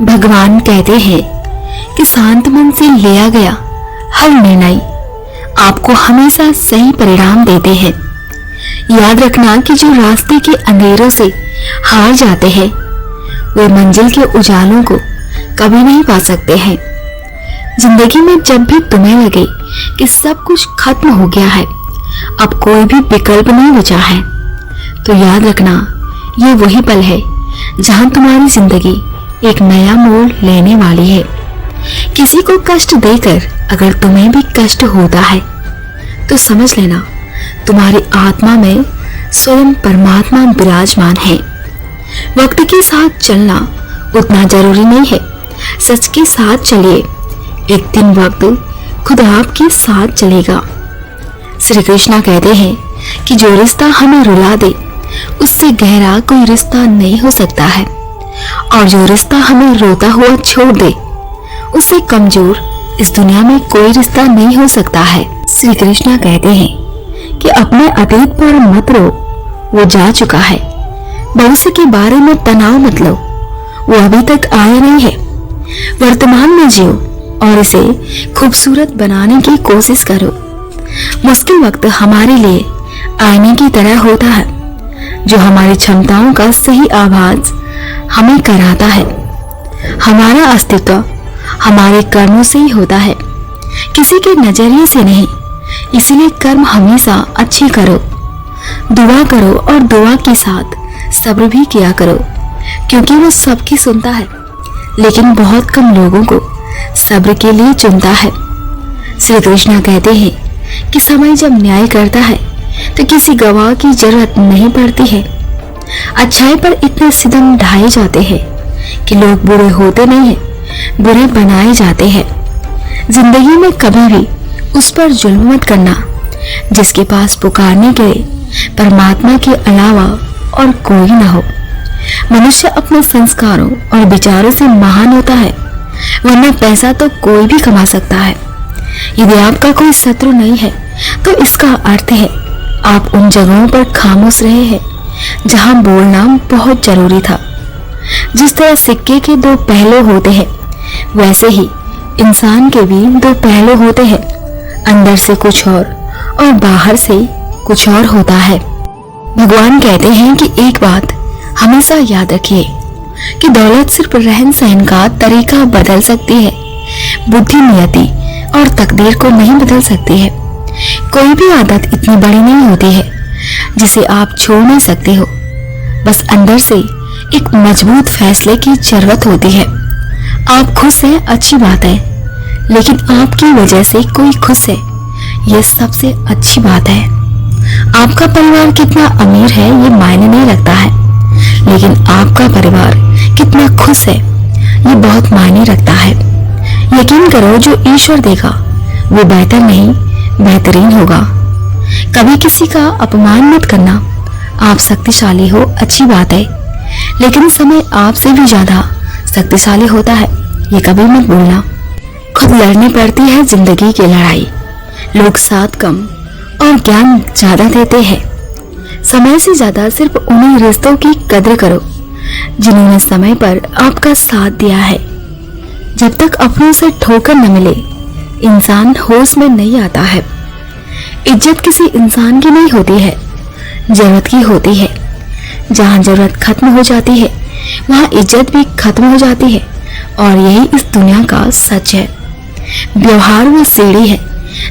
भगवान कहते हैं कि शांत मन से लिया गया हर निर्णय आपको हमेशा सही परिणाम देते हैं। याद रखना कि जो रास्ते के अंधेरों से हार जाते हैं वे मंजिल के उजालों को कभी नहीं पा सकते हैं। जिंदगी में जब भी तुम्हें लगे कि सब कुछ खत्म हो गया है, अब कोई भी विकल्प नहीं बचा है, तो याद रखना ये वही पल है जहां तुम्हारी जिंदगी एक नया मोड़ लेने वाली है। किसी को कष्ट देकर अगर तुम्हें भी कष्ट होता है तो समझ लेना तुम्हारी आत्मा में स्वयं परमात्मा विराजमान है। वक्त के साथ चलना उतना जरूरी नहीं है, सच के साथ चलिए, एक दिन वक्त खुद आपके साथ चलेगा। श्री कृष्णा कहते हैं कि जो रिश्ता हमें रुला दे उससे गहरा कोई रिश्ता नहीं हो सकता है, और जो रिश्ता हमें रोता हुआ छोड़ दे उससे कमजोर इस दुनिया में कोई रिश्ता नहीं हो सकता है। श्री कृष्णा कहते हैं कि अपने अतीत पर मत रो, वो जा चुका है। भविष्य के बारे में तनाव मत लो, वो अभी तक आया नहीं है। वर्तमान में जियो और इसे खूबसूरत बनाने की कोशिश करो। मुश्किल वक्त हमारे लिए आईने की तरह होता है जो हमारी क्षमताओं का सही आभास हमें कराता है। हमारा अस्तित्व हमारे कर्मों से ही होता है, किसी के नजरिए से नहीं। इसीलिए कर्म हमेशा अच्छी करो, दुआ करो और दुआ के साथ सब्र भी किया करो, क्योंकि वो सबकी सुनता है लेकिन बहुत कम लोगों को सब्र के लिए चुनता है। श्री कृष्णा कहते हैं कि समय जब न्याय करता है तो किसी गवाह की जरूरत नहीं पड़ती है। अच्छाई पर इतने सितम ढाए जाते हैं कि लोग बुरे होते नहीं हैं, बुरे बनाए जाते हैं। जिंदगी में कभी भी उस पर जुल्म मत करना जिसके पास पुकारने के परमात्मा के अलावा और कोई ना हो। मनुष्य अपने संस्कारों और विचारों से महान होता है, वरना पैसा तो कोई भी कमा सकता है। यदि आपका कोई शत्रु नहीं है तो इसका अर्थ है आप उन जगहों पर खामोश रहे हैं जहां बोलना बहुत जरूरी था। जिस तरह सिक्के के दो पहलू होते हैं, वैसे ही इंसान के भी दो पहलू होते हैं, अंदर से कुछ और बाहर से कुछ और होता है। भगवान कहते हैं कि एक बात हमेशा याद रखिए कि दौलत सिर्फ रहन सहन का तरीका बदल सकती है, बुद्धि, नियति और तकदीर को नहीं बदल सकती है। कोई भी आदत इतनी बड़ी नहीं होती है जिसे आप छोड़ नहीं सकते हो, बस अंदर से एक मजबूत फैसले की जरूरत होती है। आप खुश हैं, अच्छी बात है, लेकिन आपकी वजह से कोई खुश है, यह सबसे अच्छी बात है। आपका परिवार कितना अमीर है ये मायने नहीं रखता है, लेकिन आपका परिवार कितना खुश है ये बहुत मायने रखता है। यकीन करो जो ईश्वर देगा वो बेहतर नहीं बेहतरीन होगा। कभी किसी का अपमान मत करना। आप शक्तिशाली हो, अच्छी बात है, लेकिन समय आपसे भी ज्यादा शक्तिशाली होता है, ये कभी मत भूलना। खुद लड़नी पड़ती है जिंदगी की लड़ाई। लोग साथ कम और ज्ञान ज्यादा देते हैं। समय से ज्यादा सिर्फ उन्हीं रिश्तों की कदर करो जिन्होंने समय पर आपका साथ दिया है। जब तक अपनों से ठोकर न मिले इंसान होश में नहीं आता है। इज्जत किसी इंसान की नहीं होती है, जरूरत की होती है। जहां जरूरत खत्म हो जाती है वहां इज्जत भी खत्म हो जाती है, और यही इस दुनिया का सच है। व्यवहार वो सीढ़ी है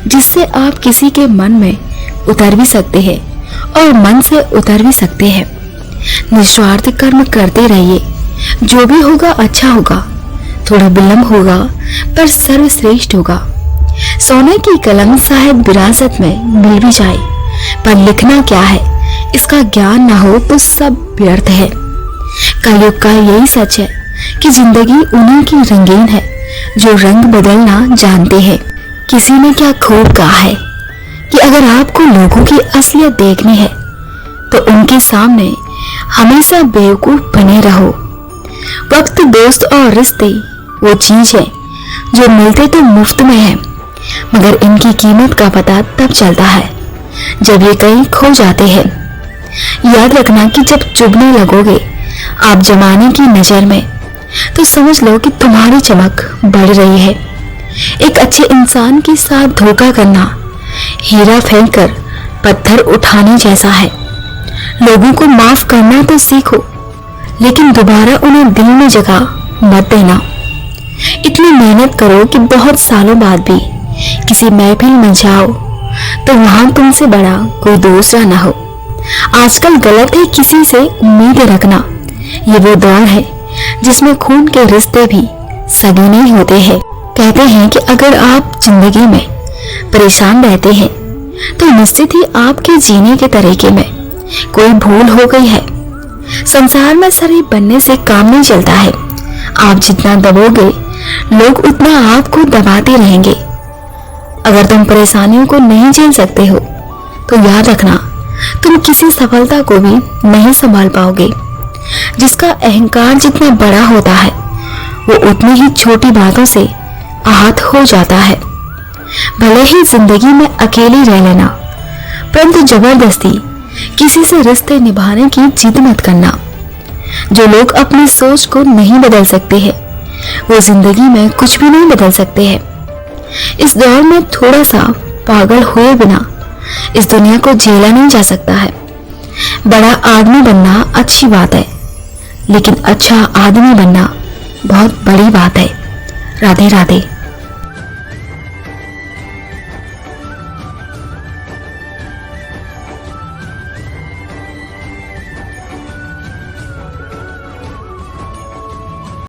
जिससे आप किसी के मन में उतर भी सकते हैं और मन से उतर भी सकते हैं। निस्वार्थ कर्म करते रहिए, जो भी होगा अच्छा होगा, थोड़ा विलंब होगा पर सर्वश्रेष्ठ होगा। सोने की कलम शायद विरासत में मिल भी जाए, पर लिखना क्या है इसका ज्ञान ना हो तो सब व्यर्थ है। कलयुग का यही सच है कि जिंदगी उन्हीं की रंगीन है जो रंग बदलना जानते हैं। किसी ने क्या खूब कहा है कि अगर आपको लोगों की असलियत देखनी है तो उनके सामने हमेशा बेवकूफ बने रहो। वक्त, दोस्त और रिश्ते वो चीज है जो मिलते तो मुफ्त में है, मगर इनकी कीमत का पता तब चलता है जब ये कहीं खो जाते हैं। याद रखना कि जब चुभने लगोगे आप जमाने की नजर में, तो समझ लो कि तुम्हारी चमक बढ़ रही है। एक अच्छे इंसान के साथ धोखा करना हीरा फेंक कर पत्थर उठाने जैसा है। लोगों को माफ करना तो सीखो, लेकिन दोबारा उन्हें दिल में जगह मत देना। इतनी मेहनत करो कि बहुत सालों बाद भी किसी महफिल में जाओ तो वहां तुमसे बड़ा कोई दूसरा ना हो। आजकल गलत है किसी से उम्मीदें रखना। ये वो दौर है जिसमें खून के रिश्ते भी सगे नहीं होते हैं। कहते हैं कि अगर आप जिंदगी में परेशान रहते हैं तो निश्चित ही आपके जीने के तरीके में कोई भूल हो गई है। संसार में शरीफ बनने से काम नहीं चलता है। आप जितना दबोगे लोग उतना आपको दबाते रहेंगे। अगर तुम परेशानियों को नहीं झेल सकते हो तो याद रखना तुम किसी सफलता को भी नहीं संभाल पाओगे। जिसका अहंकार जितना बड़ा होता है वो उतनी ही छोटी बातों से आहत हो जाता है। भले ही जिंदगी में अकेले रह लेना, परंतु जबरदस्ती किसी से रिश्ते निभाने की जिद मत करना। जो लोग अपनी सोच को नहीं बदल सकते हैं वो जिंदगी में कुछ भी नहीं बदल सकते हैं। इस दौर में थोड़ा सा पागल हुए बिना इस दुनिया को झेला नहीं जा सकता है। बड़ा आदमी बनना अच्छी बात है, लेकिन अच्छा आदमी बनना बहुत बड़ी बात है। राधे राधे।